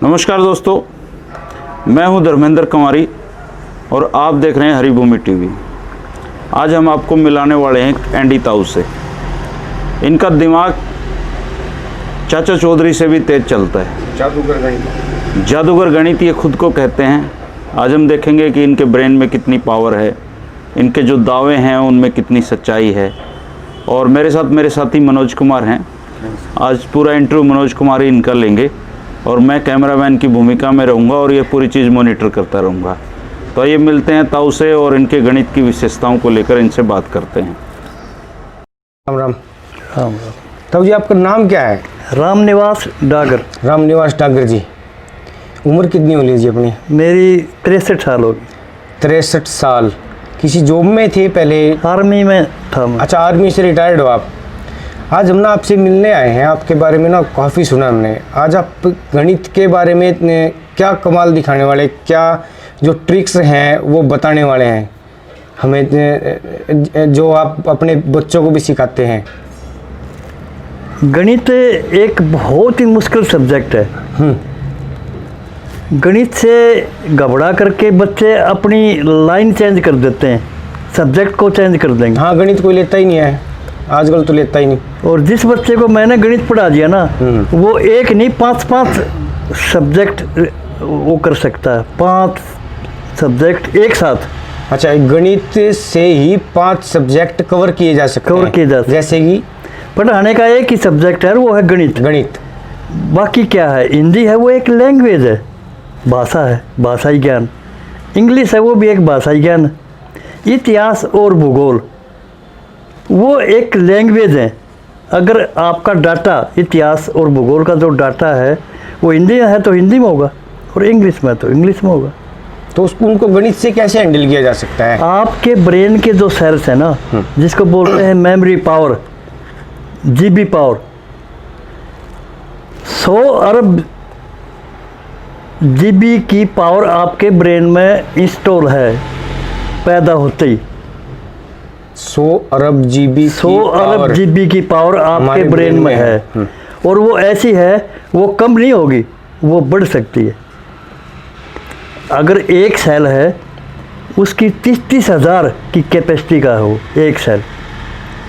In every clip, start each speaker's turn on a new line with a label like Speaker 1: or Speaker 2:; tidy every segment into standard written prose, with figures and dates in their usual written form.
Speaker 1: नमस्कार दोस्तों, मैं हूं धर्मेंद्र कुमारी और आप देख रहे हैं हरिभूमि टीवी। आज हम आपको मिलाने वाले हैं एंडी ताऊ से। इनका दिमाग चाचा चौधरी से भी तेज चलता है। जादूगर गणित ये खुद को कहते हैं। आज हम देखेंगे कि इनके ब्रेन में कितनी पावर है, इनके जो दावे हैं उनमें कितनी सच्चाई है। और मेरे साथ मेरे साथी मनोज कुमार हैं। आज पूरा इंटरव्यू मनोज कुमार ही इनका लेंगे और मैं कैमरामैन की भूमिका में रहूँगा और ये पूरी चीज़ मॉनिटर करता रहूँगा। तो आइए मिलते हैं ताऊ से और इनके गणित की विशेषताओं को लेकर इनसे बात करते हैं।
Speaker 2: राम राम।
Speaker 3: राम राम।
Speaker 2: ताऊ जी, आपका नाम क्या है?
Speaker 3: रामनिवास डागर।
Speaker 2: रामनिवास डागर जी। उम्र कितनी हो ली जी अपनी?
Speaker 3: मेरी 63 साल होगी।
Speaker 2: 63 साल। किसी जॉब में थे पहले?
Speaker 3: आर्मी में था मैं।
Speaker 2: अच्छा, आर्मी से रिटायर्ड हो आप। आज हम ना आपसे मिलने आए हैं। आपके बारे में ना काफ़ी सुना हमने। आज आप गणित के बारे में क्या कमाल दिखाने वाले, क्या जो ट्रिक्स हैं वो बताने वाले हैं हमें, जो आप अपने बच्चों को भी सिखाते हैं।
Speaker 3: गणित एक बहुत ही मुश्किल सब्जेक्ट है। गणित से घबरा करके बच्चे अपनी लाइन चेंज कर देते हैं, सब्जेक्ट को चेंज कर देंगे।
Speaker 2: हाँ, गणित कोई लेता ही नहीं है आजकल, तो लेता ही नहीं।
Speaker 3: और जिस बच्चे को मैंने गणित पढ़ा दिया ना, वो एक नहीं 5 सब्जेक्ट वो कर सकता है, 5 सब्जेक्ट एक साथ।
Speaker 2: अच्छा, गणित से ही 5 सब्जेक्ट कवर किए जा सकते हैं। जैसे कि
Speaker 3: पढ़ाने का एक ही सब्जेक्ट है, वो है गणित।
Speaker 2: गणित
Speaker 3: बाकी क्या है? हिंदी है, वो एक लैंग्वेज है, भाषा है, भाषाई ज्ञान। इंग्लिश है, वो भी एक भाषाई ज्ञान। इतिहास और भूगोल वो एक लैंग्वेज है। अगर आपका डाटा इतिहास और भूगोल का जो डाटा है वो हिंदी में है तो हिंदी में होगा, और इंग्लिश में तो इंग्लिश में होगा।
Speaker 2: तो उसको उनको गणित से कैसे हैंडल किया जा सकता है?
Speaker 3: आपके ब्रेन के जो सेल्स है ना, जिसको बोलते हैं मेमोरी पावर, जीबी पावर, 100 अरब जीबी की पावर आपके ब्रेन में इंस्टॉल है पैदा होते ही।
Speaker 2: 100 अरब जीबी
Speaker 3: 100 अरब जीबी की पावर आपके ब्रेन में है। और वो ऐसी है, वो कम नहीं होगी, वो बढ़ सकती है। अगर एक सेल है, उसकी 30 हज़ार की कैपेसिटी का हो एक सेल,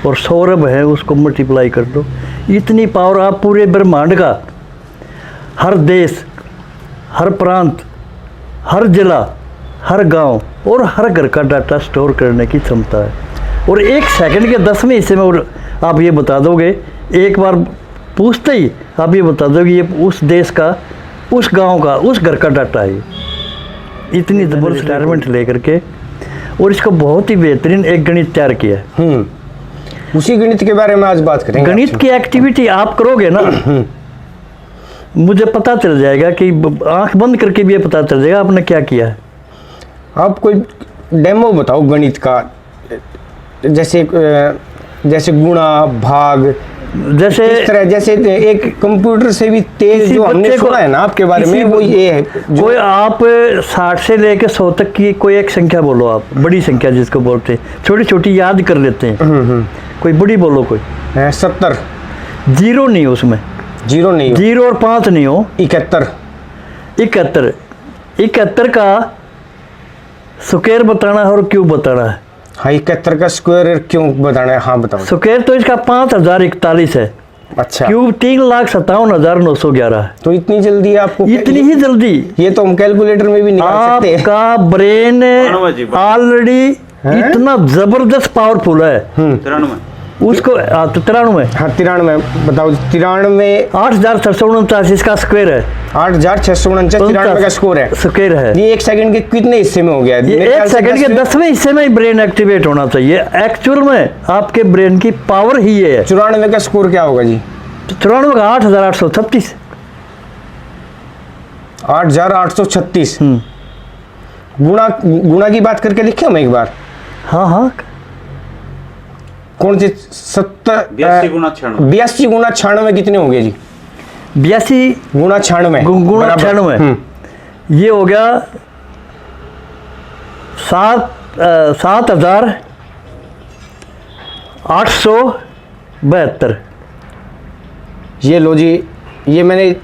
Speaker 3: और 100 अरब है, उसको मल्टीप्लाई कर दो। इतनी पावर आप पूरे ब्रह्मांड का, हर देश, हर प्रांत, हर जिला, हर गांव और हर घर का डाटा स्टोर करने की क्षमता है। और एक सेकंड के 10वें हिस्से में आप ये बता दोगे, एक बार पूछते ही आप ये बता दोगे ये उस देश का, उस गांव का, उस घर का डाटा है। इतनी ज़बरदस्त रिटायरमेंट लेकर के, और इसको बहुत ही बेहतरीन एक गणित तैयार किया है।
Speaker 2: उसी गणित के बारे में आज बात करेंगे।
Speaker 3: गणित की एक्टिविटी आप करोगे ना, मुझे पता चल जाएगा कि आंख बंद करके भी ये पता चल जाएगा आपने क्या किया है।
Speaker 2: आप कोई डेमो बताओ गणित का, जैसे गुणा भाग,
Speaker 3: जैसे
Speaker 2: इस तरह, जैसे एक कंप्यूटर से भी तेज जो हमने सुना है ना आपके बारे में, वो ये है।
Speaker 3: कोई आप 60 से लेकर 100 तक की कोई एक संख्या बोलो, आप बड़ी संख्या जिसको बोलते हैं, छोटी छोटी याद कर लेते हैं। कोई बड़ी बोलो, कोई
Speaker 2: 70।
Speaker 3: जीरो नहीं, उसमें
Speaker 2: जीरो नहीं हो।
Speaker 3: 0 और 5 नहीं हो।
Speaker 2: 71।
Speaker 3: 71 का स्क्वायर बताना है और क्यूब बताना है।
Speaker 2: हाँ, 71 का स्क्वायर क्यों बताना है? हाँ बताओ।
Speaker 3: स्क्वायर तो इसका 5041 है।
Speaker 2: अच्छा।
Speaker 3: क्यूब 3,57,911 है।
Speaker 2: तो इतनी जल्दी आपको?
Speaker 3: इतनी ही जल्दी?
Speaker 2: ये तो हम कैलकुलेटर में भी निकाल सकते हैं।
Speaker 3: आपका ब्रेन ऑलरेडी इतना जबरदस्त पावरफुल है।
Speaker 1: 93
Speaker 3: उसको 93।
Speaker 2: हाँ 93 बताओ। 93
Speaker 3: 8,649 इसका स्क्वायर है।
Speaker 2: 8,649 93 का स्कोर है,
Speaker 3: स्क्वायर है।
Speaker 2: ये 1 सेकंड के कितने हिस्से में हो गया?
Speaker 3: ये 1 सेकंड के 10वें हिस्से में ही ब्रेन एक्टिवेट होना चाहिए। एक्चुअल में आपके ब्रेन की पावर ही ये है।
Speaker 2: 94 का स्कोर क्या होगा जी?
Speaker 3: 94 का 8,836।
Speaker 2: 8,836। गुणा की बात करके लिखे हम एक बार।
Speaker 3: हाँ।
Speaker 2: कौन सी? 82 गुना 96 कितने हो गए जी?
Speaker 3: 82
Speaker 2: गुना 96
Speaker 3: गुणा 96 ये हो गया 7,872।
Speaker 2: ये लो जी, ये मैंने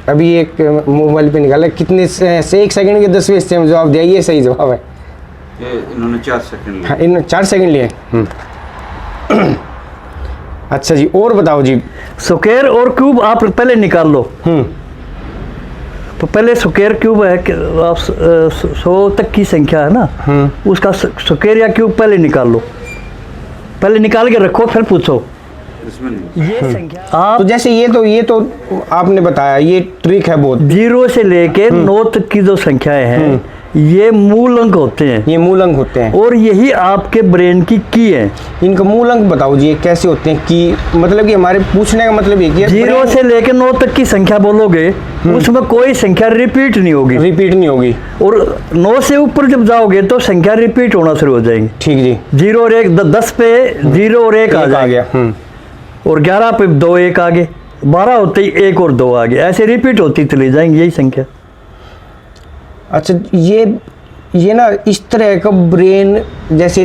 Speaker 2: अभी एक मोबाइल पे निकाला, कितने से 1 सेकंड के 10वें हिस्से में जवाब दिया, ये सही जवाब है।
Speaker 1: ये इन्होंने 4 सेकंड लिए।
Speaker 2: हाँ, इन 4 सेकंड लिए। अच्छा जी, और बताओ जी।
Speaker 3: स्क्वायर और क्यूब आप पहले निकाल लो। तो पहले स्क्वायर क्यूब है कि आप 100 तक की संख्या है ना, उसका स्क्वायर या क्यूब पहले निकाल लो, पहले निकाल के रखो फिर पूछो।
Speaker 1: इसमें नहीं।
Speaker 3: ये संख्या आप
Speaker 2: तो जैसे ये तो आपने बताया, ये ट्रिक है बहुत।
Speaker 3: 0 से लेके 9 तक की जो संख्याएं हैं ये मूल अंक होते हैं,
Speaker 2: ये मूल अंक होते हैं,
Speaker 3: और यही आपके ब्रेन की है।
Speaker 2: इनका मूल अंक बताओ जी, ये कैसे होते हैं? कि मतलब कि हमारे पूछने का मतलब ये कि
Speaker 3: 0 से लेके 9 तक की संख्या बोलोगे, उसमें कोई संख्या रिपीट नहीं होगी,
Speaker 2: रिपीट नहीं होगी।
Speaker 3: और 9 से ऊपर जब जाओगे तो संख्या रिपीट होना शुरू हो जाएंगी।
Speaker 2: ठीक जी।
Speaker 3: 0 और 1, 10 पे 0 और 1 आ
Speaker 2: एक आ
Speaker 3: जाएगा,
Speaker 2: गया।
Speaker 3: और 11 पे 2 1 आ गए, 12 होते ही 1 और 2 आ गए, ऐसे रिपीट होती चली जाएंगी यही संख्या।
Speaker 2: अच्छा, ये ना इस तरह का ब्रेन, जैसे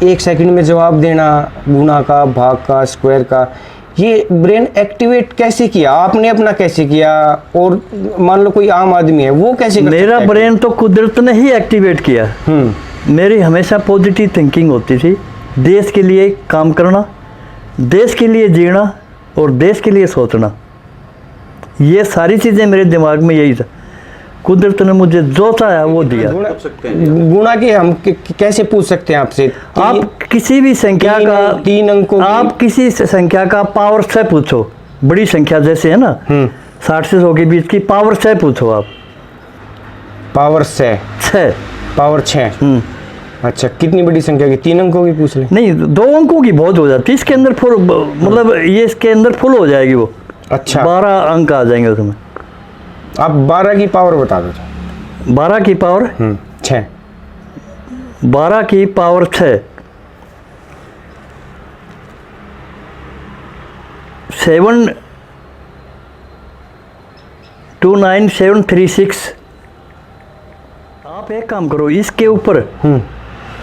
Speaker 2: 1 सेकंड में जवाब देना, गुणा का, भाग का, स्क्वायर का, ये ब्रेन एक्टिवेट कैसे किया आपने? अपना कैसे किया? और मान लो कोई आम आदमी है, वो कैसे कर
Speaker 3: मेरा
Speaker 2: सकता है?
Speaker 3: ब्रेन तो कुदरत ने ही एक्टिवेट किया। मेरी हमेशा पॉजिटिव थिंकिंग होती थी, देश के लिए काम करना, देश के लिए जीना और देश के लिए सोचना, ये सारी चीज़ें मेरे दिमाग में यही था। कुदरत ने मुझे जो चाहा वो दिया।
Speaker 1: पूछ सकते हैं।
Speaker 2: गुणा के हम कैसे पूछ सकते हैं आपसे?
Speaker 3: आप किसी भी संख्या का
Speaker 2: 3 अंकों
Speaker 3: आप किसी संख्या का पावर 6 पूछो, बड़ी संख्या जैसे है ना 60 से 100 के बीच की, पावर 6 पूछो आप।
Speaker 2: पावर 6 पावर 6 अच्छा, कितनी बड़ी संख्या की? 3 अंकों की पूछ लें?
Speaker 3: नहीं, 2 अंकों की बहुत हो जाती है, इसके अंदर फुल, मतलब ये इसके अंदर फुल हो जाएगी वो।
Speaker 2: अच्छा,
Speaker 3: 12 अंक आ जाएंगे उसमें।
Speaker 2: आप 12 की पावर बता दो।
Speaker 3: 12 की पावर
Speaker 2: 6
Speaker 3: 12 की पावर 6 729,736। आप एक काम करो, इसके ऊपर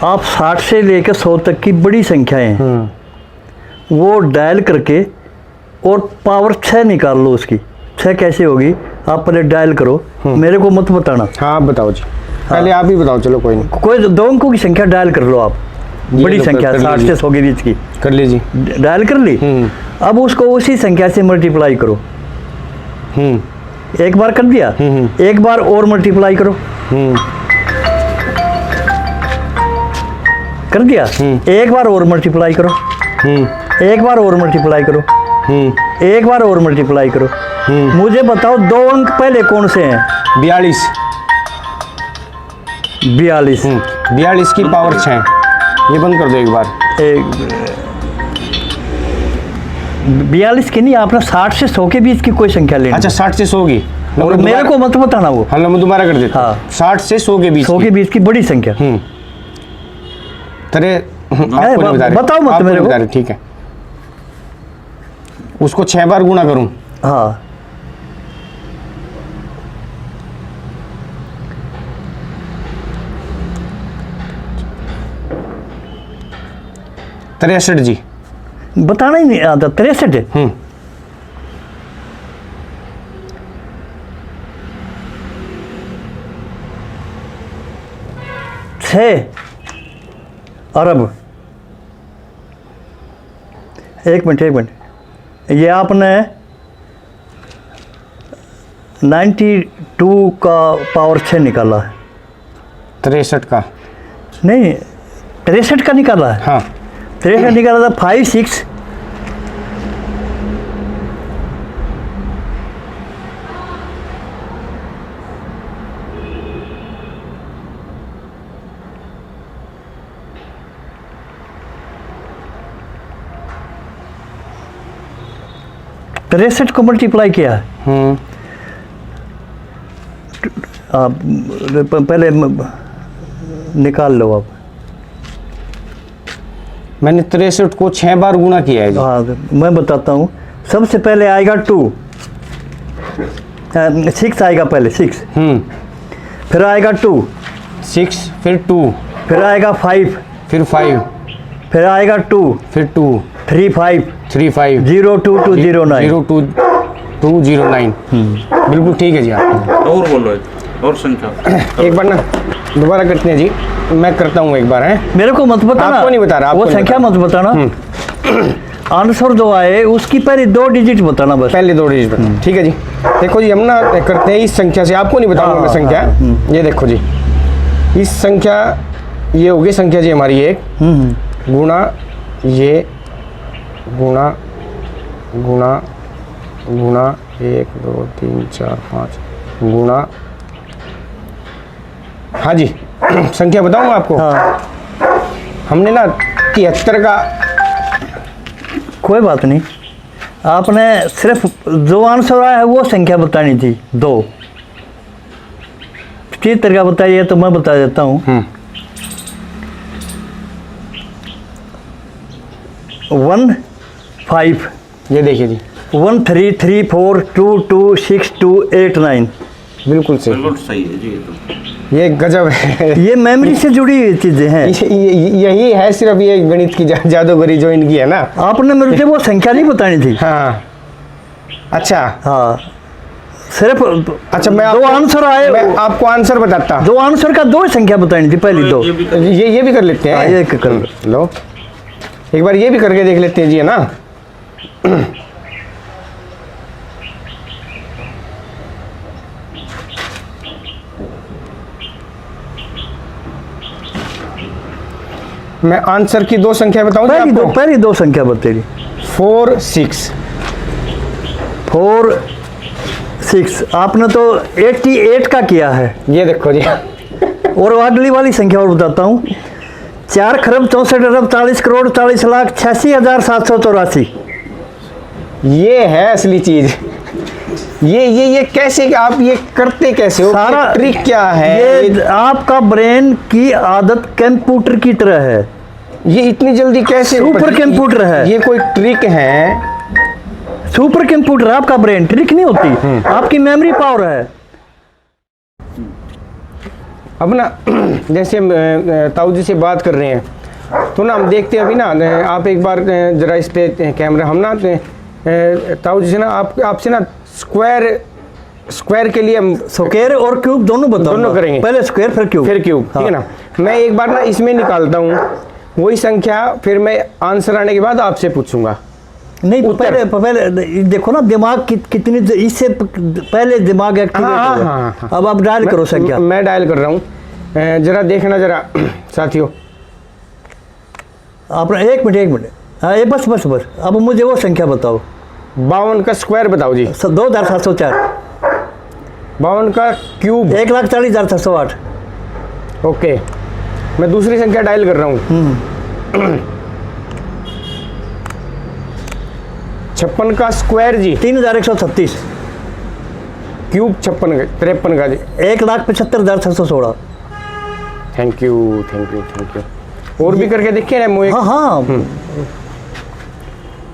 Speaker 3: आप 60 से लेकर 100 तक की बड़ी संख्याएं हैं, वो डायल करके और पावर 6 निकाल लो उसकी। 6 कैसे होगी आप पहले डायल करो, मेरे को मत बताना।
Speaker 2: हाँ, आप बताओ जी, पहले आप ही बताओ। चलो कोई नहीं,
Speaker 3: कोई 2 अंकों की संख्या डायल कर लो आप, बड़ी
Speaker 2: लो,
Speaker 3: संख्या
Speaker 2: कर
Speaker 3: 60 से 100 के बीच की
Speaker 2: कर लीजिए।
Speaker 3: डायल कर ली। अब उसको उसी संख्या से मल्टीप्लाई करो। एक बार कर दिया, एक बार और मल्टीप्लाई करो। कर दिया, एक बार और मल्टीप्लाई करो, एक बार और मल्टीप्लाई करो, एक बार और मल्टीप्लाई करो। मुझे बताओ 2 अंक पहले कौन से हैं?
Speaker 2: 42 42 की पावर 6। ये बंद कर दो एक बार।
Speaker 3: 42 की नहीं, आपने 60 से 100 के बीच की कोई संख्या लेनी।
Speaker 2: अच्छा, 60 से 100 की,
Speaker 3: और मेरे को मत बताना वो।
Speaker 2: हाँ, मैं दोबारा कर देता हूँ।
Speaker 3: हाँ।
Speaker 2: 60 से 100 के बीच
Speaker 3: 100 के बीच की बड़ी संख्या।
Speaker 2: तरह आपको नहीं बता रहे,
Speaker 3: बताओ मत
Speaker 2: आपको
Speaker 3: मेरे
Speaker 2: नहीं
Speaker 3: को।
Speaker 2: बता रहे, ठीक है। उसको 6 बार गुणा करूं?
Speaker 3: हाँ,
Speaker 2: तिरसठ जी,
Speaker 3: बताना ही नहीं आता। 63 6 अरब। एक मिनट, ये आपने 92 का पावर 6 निकाला है।
Speaker 2: 63 का
Speaker 3: नहीं, 63 का निकाला है।
Speaker 2: हाँ,
Speaker 3: 63 निकाला था 5 6 63 को मल्टीप्लाई किया है। आप पहले निकाल लो आप।
Speaker 2: मैंने 63 को 6 बार गुणा किया है जी।
Speaker 3: हाँ, मैं बताता हूँ। सबसे पहले आएगा 2, 6 आएगा पहले 6, फिर आएगा 2,
Speaker 2: 6, फिर 2,
Speaker 3: फिर आएगा 5,
Speaker 2: फिर 5,
Speaker 3: फिर आएगा 2,
Speaker 2: फिर 2,
Speaker 3: 3 5
Speaker 2: 3 5,
Speaker 3: 0 2 2 0 9,
Speaker 2: 0 2 2 209। बिल्कुल ठीक है जी। आप
Speaker 1: और बोलो एक और संख्या।
Speaker 2: एक बार ना दोबारा करते हैं जी, मैं करता हूँ एक बार है।
Speaker 3: मेरे को मत बताना,
Speaker 2: आपको नहीं बता रहा,
Speaker 3: वो
Speaker 2: आपको नहीं
Speaker 3: संख्या मत बताना। आंसर जो आए उसकी पहले 2 डिजिट बताना बस।
Speaker 2: पहले 2 डिजिट बताओ। ठीक है जी। देखो जी, हम ना करते हैं इस संख्या से, आपको नहीं बताऊंगा मैं संख्या। ये देखो जी, इस संख्या, ये होगी संख्या जी हमारी 1 गुणा ये गुणा गुणा गुणा 1 2 3 4 5 गुणा, हाँ जी संख्या बताऊंगा आपको। हमने ना 73 का,
Speaker 3: कोई बात नहीं, आपने सिर्फ जो आंसर आया है वो संख्या बतानी थी। 2 73 का बताइए तो मैं बता देता हूँ। 1 5
Speaker 2: ये देखिए जी
Speaker 3: 1 3 3 4 2 2 6 2 8 9।
Speaker 2: बिल्कुल सही,
Speaker 1: बिल्कुल सही है जी। ये तो
Speaker 2: ये गजब है।
Speaker 3: ये मेमोरी से जुड़ी हुई चीजें हैं।
Speaker 2: यही है सिर्फ ये गणित की जादूगरी जो इनकी है ना।
Speaker 3: आपने मेरे से वो संख्या नहीं बतानी थी।
Speaker 2: हाँ अच्छा
Speaker 3: हाँ, सिर्फ
Speaker 2: अच्छा, मैं
Speaker 3: दो आंसर आए,
Speaker 2: मैं आपको आंसर बताता।
Speaker 3: 2 आंसर का 2 संख्या बतानी थी, पहली 2।
Speaker 2: ये भी कर लेते हैं।
Speaker 3: ये कर
Speaker 2: लो, एक बार ये भी करके देख लेते हैं जी, है ना। मैं आंसर की 2 संख्या बताऊं आपको।
Speaker 3: पहली 2 संख्या बतेगी।
Speaker 2: 4 6
Speaker 3: 4 6। आपने तो 88 का किया है।
Speaker 2: ये देखो जी।
Speaker 3: और अगली वाली संख्या और बताता हूँ। 4 खरब 64 अरब 40 करोड़ 40 लाख 86,784।
Speaker 2: ये है असली चीज। ये कैसे, आप ये करते कैसे हो?
Speaker 3: सारा
Speaker 2: ट्रिक क्या है?
Speaker 3: ये आपका ब्रेन की आदत कंप्यूटर की तरह है।
Speaker 2: ये इतनी जल्दी कैसे?
Speaker 3: सुपर कंप्यूटर है।
Speaker 2: ये कोई ट्रिक है?
Speaker 3: सुपर कंप्यूटर, आपका ब्रेन ट्रिक नहीं होती, आपकी मेमोरी पावर है।
Speaker 2: अब ना जैसे हम ताऊ जी से बात कर रहे हैं तो ना हम देखते हैं अभी ना, आप एक बार जरा इस पे कैमरा, हम ना ताऊ जी से ना आपसे ना स्क्वायर के लिए हम
Speaker 3: स्क्वायर और क्यूब दोनों बताओ।
Speaker 2: दोनों करेंगे,
Speaker 3: पहले स्क्वायर फिर क्यूब।
Speaker 2: ठीक है ना। मैं एक बार ना इसमें निकालता हूँ वही संख्या, फिर मैं आंसर आने के बाद आपसे पूछूंगा।
Speaker 3: नहीं, पहले देखो ना दिमाग कितनी, इससे पहले दिमाग एक्टिवेट होगा।
Speaker 2: हाँ।
Speaker 3: अब आप डायल करो संख्या।
Speaker 2: मैं डायल कर रहा हूँ, जरा देखना जरा साथियों।
Speaker 3: आपने 1 मिनट। हाँ, ये बस। अब मुझे वो संख्या बताओ।
Speaker 2: 52 का स्क्वायर बताओ जी।
Speaker 3: 2,704।
Speaker 2: 52 का क्यूब
Speaker 3: 1,40,708।
Speaker 2: ओके, मैं दूसरी संख्या डायल कर रहा हूँ। 56 का स्क्वायर जी
Speaker 3: 3,136।
Speaker 2: क्यूब 53 का जी
Speaker 3: 1,75,616।
Speaker 2: Thank you. और भी करके देखिए ना मोए।
Speaker 3: हाँ।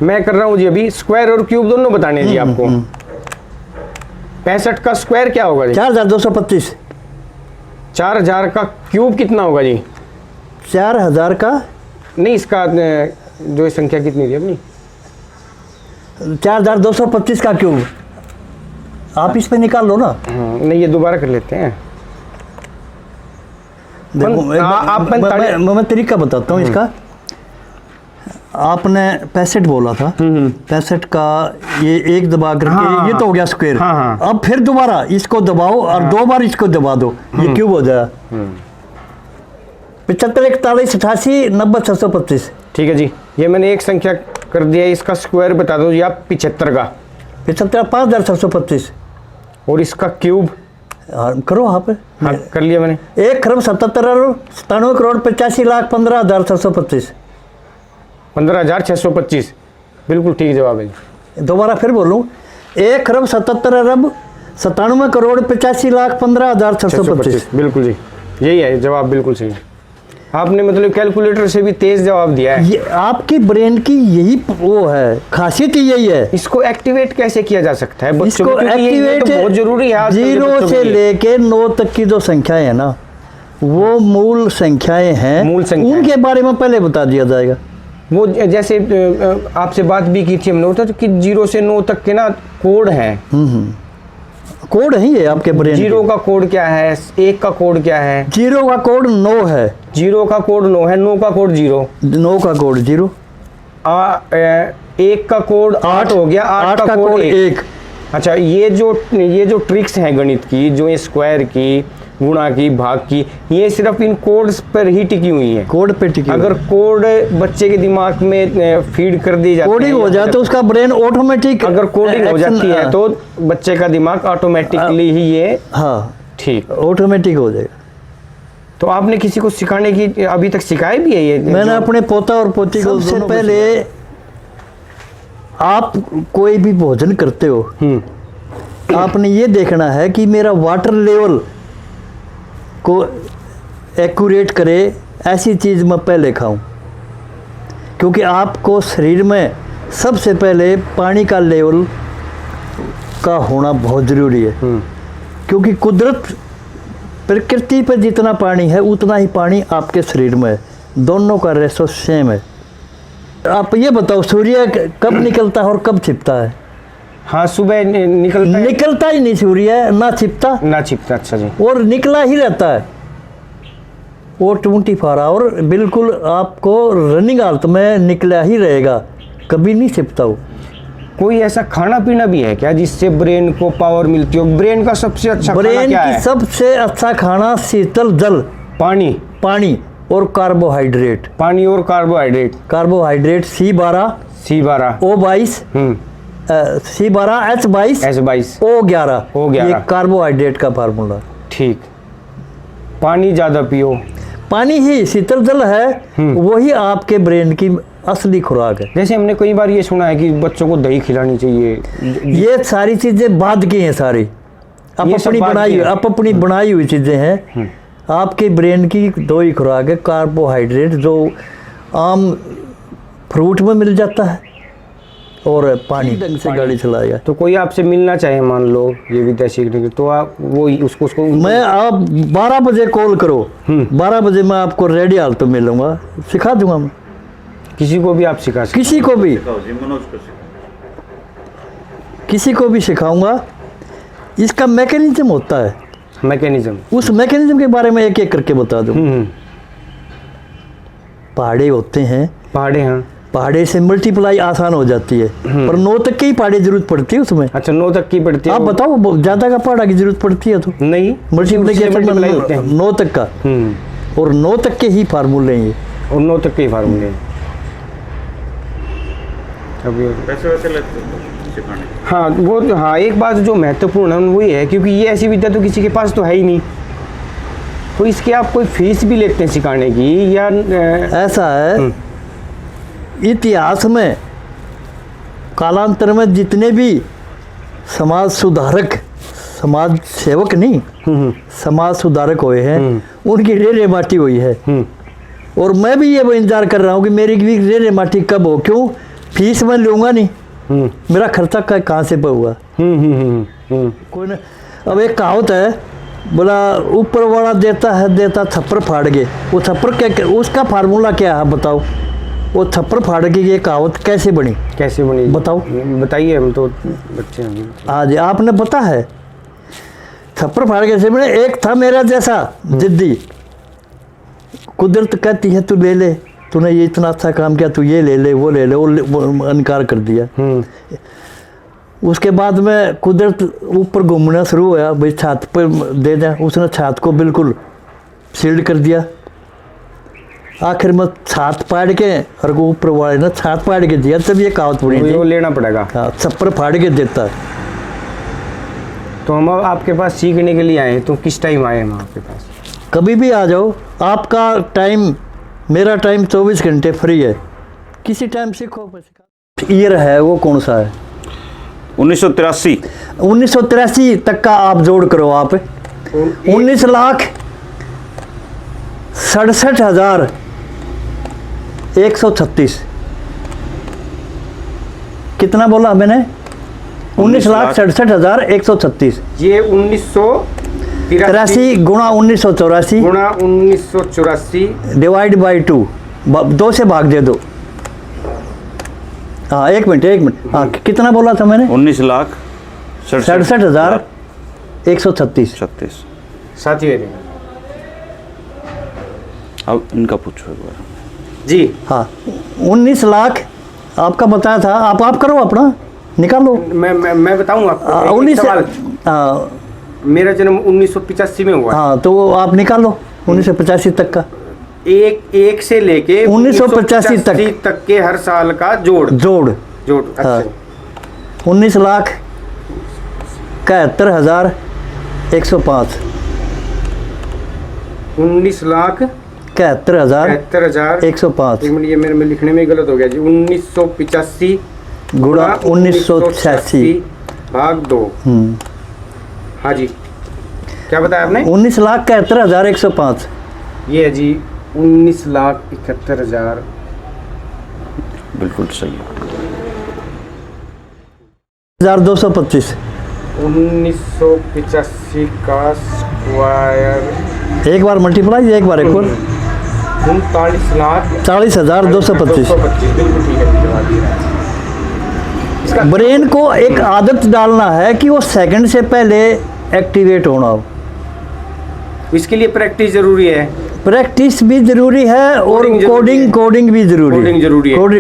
Speaker 2: मैं कर रहा हूँ जी अभी स्क्वायर और क्यूब दोनों बताने जी आपको। 65 का स्क्वायर क्या होगा जी?
Speaker 3: 4,225।
Speaker 2: 4000 का क्यूब कितना होगा जी?
Speaker 3: 4,000 का
Speaker 2: नहीं, इसका जो संख्या कितनी थी अपनी?
Speaker 3: 4,225 का क्यूब। आप इस पे निकाल लो ना।
Speaker 2: नहीं, ये दोबारा कर लेते हैं।
Speaker 3: मैं तरीका बताता हूँ इसका। आपने 65 बोला था, 65 का ये 1 दबा करके ये तो हो गया स्क्वायर। अब फिर दोबारा इसको दबाओ और 2 बार इसको दबा दो, ये क्यूब हो जाएगा। 75 41 88 90 625।
Speaker 2: ठीक है जी, ये मैंने एक संख्या कर दिया, इसका स्क्वायर बता दो जी आप। 75 का
Speaker 3: 75 5,625।
Speaker 2: और इसका क्यूब
Speaker 3: करो आप।
Speaker 2: हाँ, कर लिया मैंने।
Speaker 3: 1 खरब 77 अरब 97 करोड़ 85 लाख 15,625।
Speaker 2: 15,625 बिल्कुल ठीक जवाब है जी।
Speaker 3: दोबारा फिर बोलूँ, 1 खरब 77 अरब 97 करोड़ 85 लाख 15,625।
Speaker 2: बिल्कुल जी, यही है जवाब, बिल्कुल सही। आपने मतलब कैलकुलेटर से भी तेज जवाब दिया है।
Speaker 3: ये आपकी ब्रेन की यही वो है, खासियत यही है।
Speaker 2: इसको एक्टिवेट कैसे किया जा सकता है बच्चों
Speaker 3: इसको
Speaker 2: में?
Speaker 3: एक्टिवेट
Speaker 2: तो बहुत जरूरी है।
Speaker 3: 0 से लेके 9 तक की जो संख्याएं है ना, वो मूल संख्याएं हैं।
Speaker 2: मूल संख्याएं।
Speaker 3: उनके बारे में पहले बता दिया जाएगा।
Speaker 2: वो जैसे आपसे बात भी की थी हमने होता कि 0 से 9 तक के ना कोड हैं।
Speaker 3: कोड ही है आपके ब्रेन
Speaker 2: 0 का कोड क्या है, 1 का कोड क्या है?
Speaker 3: 0 का कोड 9 है,
Speaker 2: 0 का कोड 9 है, 9 का कोड 0,
Speaker 3: 9 का कोड 0,
Speaker 2: 1 का कोड 8 हो गया, 8 का कोड 1। अच्छा, ये जो ट्रिक्स हैं गणित की, जो ये स्क्वायर की, गुणा की, भाग की, ये सिर्फ इन कोड्स पर ही टिकी हुई है।
Speaker 3: कोड पे टिकी।
Speaker 2: अगर कोड बच्चे के दिमाग में फीड कर दी जाती है,
Speaker 3: कोडिंग हो जाए तो उसका ब्रेन ऑटोमेटिक,
Speaker 2: अगर कोडिंग हो जाती है तो बच्चे का दिमाग ऑटोमेटिकली ही ये,
Speaker 3: हाँ
Speaker 2: ठीक,
Speaker 3: ऑटोमेटिक हो जाएगा।
Speaker 2: तो आपने किसी को सिखाने की अभी तक सिखाया भी है ये?
Speaker 3: मैंने अपने पोता और पोती को सबसे पहले, आप कोई भी भोजन करते हो, आपने ये देखना है कि मेरा वाटर लेवल को एक्यूरेट करे, ऐसी चीज़ मैं पहले खाऊं, क्योंकि आपको शरीर में सबसे पहले पानी का लेवल का होना बहुत ज़रूरी है। क्योंकि कुदरत, प्रकृति पर जितना पानी है उतना ही पानी आपके शरीर में है, दोनों का रेशो सेम है। आप ये बताओ, सूर्य कब निकलता है और कब छिपता है?
Speaker 2: हाँ, सुबह निकलता
Speaker 3: ही नहीं सूर्य, ना छिपता
Speaker 2: ना छिपता। अच्छा जी।
Speaker 3: और निकला ही रहता है, वो 24 आवर बिल्कुल आपको रनिंग हालत में निकला ही रहेगा, कभी नहीं छिपता वो।
Speaker 2: कोई ऐसा खाना पीना भी है क्या जिससे ब्रेन को पावर मिलती हो? ब्रेन का सबसे अच्छा खाना क्या है?
Speaker 3: सबसे अच्छा खाना शीतल जल, पानी और कार्बोहाइड्रेट।
Speaker 2: पानी और carbohydrate.
Speaker 3: Carbohydrate C12, O22, C12, H22, O11, ये कार्बोहाइड्रेट का फार्मूला।
Speaker 2: ठीक, पानी ज़्यादा पियो।
Speaker 3: पानी ही शीतल जल है, वही आपके ब्रेन की असली खुराक है।
Speaker 2: जैसे हमने कई बार ये सुना है कि बच्चों को दही खिलानी चाहिए,
Speaker 3: ये सारी चीज़ें बाद की हैं, सारी अपनी बनाई हुई चीज़ें हैं। आपके ब्रेन की 2 ही खुराक है, कार्बोहाइड्रेट जो आम फ्रूट में मिल जाता है, और पानी ढंग से गाड़ी चलाएगा।
Speaker 2: तो कोई आपसे मिलना चाहे, मान लो ये विद्या सीखने के, तो आप वो उसको
Speaker 3: मैं, आप 12 बजे कॉल करो, 12 बजे मैं आपको रेडी हालत में मिलूंगा, सिखा दूंगा मैं।
Speaker 2: किसी को भी आप सिखा सकते?
Speaker 3: किसी को भी सिखाऊंगा। इसका मैकेनिज्म होता है,
Speaker 2: मैकेनिज्म,
Speaker 3: उस मैकेनिज्म के बारे में एक एक करके बता दूं। पहाड़े होते हैं, पहाड़े से मल्टीप्लाई आसान हो जाती है, पर 9 तक की पहाड़े जरूरत पड़ती है उसमें।
Speaker 2: अच्छा, 9 तक की पड़ती है।
Speaker 3: आप बताओ, ज्यादा का पहाड़ा की जरूरत पड़ती है? तो
Speaker 2: नहीं,
Speaker 3: मल्टीप्लाई होते हैं 9 तक का, और 9 तक के ही फार्मूले हैं ये,
Speaker 2: और 9 तक के ही फार्मूले हैं।
Speaker 1: पैसे लगते सिखाने?
Speaker 2: हाँ, वो हाँ, एक बात जो महत्वपूर्ण है वो ये है, क्योंकि ये ऐसी विद्या तो किसी के पास तो है ही नहीं, तो इसके आप कोई फीस भी लेते हैं सिखाने की, या
Speaker 3: ऐसा है इतिहास में, कालांतर में जितने भी समाज सुधारक, समाज सेवक नहीं, समाज सुधारक हुए हैं, उनकी रेरे माटी हुई है। और मैं भी ये इंतजार कर रहा हूँ कि मेरी भी रेरे माटी कब हो। क्यों? फीस मैं लूँगा नहीं, मेरा खर्चा कहाँ से होगा? कोई ना। अब एक कहावत है, बोला ऊपर वाला देता थप्पड़ फाड़ के, वो थप्पड़ क्या, उसका फार्मूला क्या है बताओ? वो थप्पड़ फाड़ के ये कहावत कैसे बनी बताओ?
Speaker 2: बताइए, हम तो बच्चे हैं।
Speaker 3: आज आपने पता है थप्पड़ फाड़ कैसे बने? एक था मेरा जैसा जिद्दी, कुदरत कहती है तू ले ले, तूने ये इतना अच्छा काम किया, तू ये ले ले, वो ले ले, वो इनकार कर दिया। उसके बाद में कुदरत ऊपर घूमना शुरू हुआ, भाई छत पर दे दें, उसने छत को बिल्कुल सील्ड कर दिया। आखिर में छत पाड़ के, और ऊपर वाले ने छत पाड़ के दिया, तब ये कहावत बनी थी,
Speaker 2: वो लेना पड़ेगा।
Speaker 3: हाँ, छप्पर फाड़ के देता है।
Speaker 2: तो हम आपके पास सीखने के लिए आए हैं, तो किस टाइम आए हम आपके पास?
Speaker 3: कभी भी आ जाओ, आपका टाइम, मेरा टाइम 24 घंटे फ्री है, किसी टाइम सीखो। ईयर है वो कौन सा है?
Speaker 1: 1983।
Speaker 3: 1983 तक का आप जोड़ करो, आप 19,67,136। कितना बोला मैंने? 19,67,136।
Speaker 2: ये 1983
Speaker 3: गुणा 1984
Speaker 2: गुणा 1984
Speaker 3: डिवाइड बाई 2, 2 से भाग दे दो। हाँ, एक मिनट हाँ, कितना बोला था मैंने?
Speaker 1: 19,67,136
Speaker 3: 67,136।
Speaker 2: साथ ही है।
Speaker 1: अब इनका पूछो एक बार।
Speaker 2: जी
Speaker 3: हाँ, 19 लाख आपका बताया था। आप करो अपना, निकालो।
Speaker 2: मैं बताऊं आपको एक
Speaker 3: 19
Speaker 2: सवाल।
Speaker 3: हाँ
Speaker 2: मेरा जन्म 1985 में हुआ।
Speaker 3: हाँ, तो वो आप निकालो 1985 तक का।
Speaker 2: एक से लेके
Speaker 3: 1985
Speaker 2: तक के हर साल का जोड़
Speaker 3: जोड़।
Speaker 2: अच्छा।
Speaker 3: हाँ। 19,71,105।
Speaker 2: 19,71,105।
Speaker 3: 19,71,105
Speaker 2: एक मिनट, ये मेरे में लिखने में गलत हो गया जी। 1985
Speaker 3: गुणा 1986
Speaker 2: भाग 2। हाँ जी, क्या बताया आपने?
Speaker 3: 19,71,105।
Speaker 2: ये है जी 19,71,000।
Speaker 1: बिल्कुल सही है।
Speaker 3: 1,225।
Speaker 2: 1985 का स्क्वायर
Speaker 3: एक बार मल्टीप्लाई, एक बार एक बार 40,225।
Speaker 2: बिल्कुल ठीक है। इसका
Speaker 3: ब्रेन को एक आदत डालना है कि वो सेकंड से पहले एक्टिवेट होना हो।
Speaker 2: इसके लिए प्रैक्टिस जरूरी है।
Speaker 3: प्रैक्टिस भी जरूरी है और कोडिंग भी जरूरी है।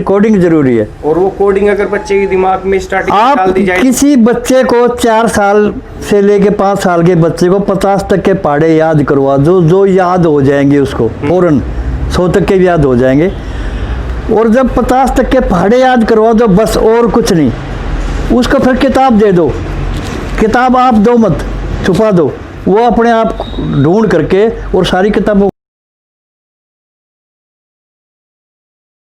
Speaker 3: कोडिंग जरूरी है।
Speaker 2: और वो कोडिंग अगर बच्चे के दिमाग में स्टार्टिंग
Speaker 3: आप
Speaker 2: डाल दी जाए,
Speaker 3: किसी बच्चे को 4 साल से लेके 5 साल के बच्चे को 50 तक के पहाड़े याद करवा दो, जो याद हो जाएंगे उसको फौरन, 100 तक के भी याद हो जाएंगे। और जब 50 तक के पहाड़े याद करवा दो बस, और कुछ नहीं, उसको फिर किताब दे दो। किताब आप दो मत, छुपा दो, वो अपने आप ढूंढ करके और सारी किताबों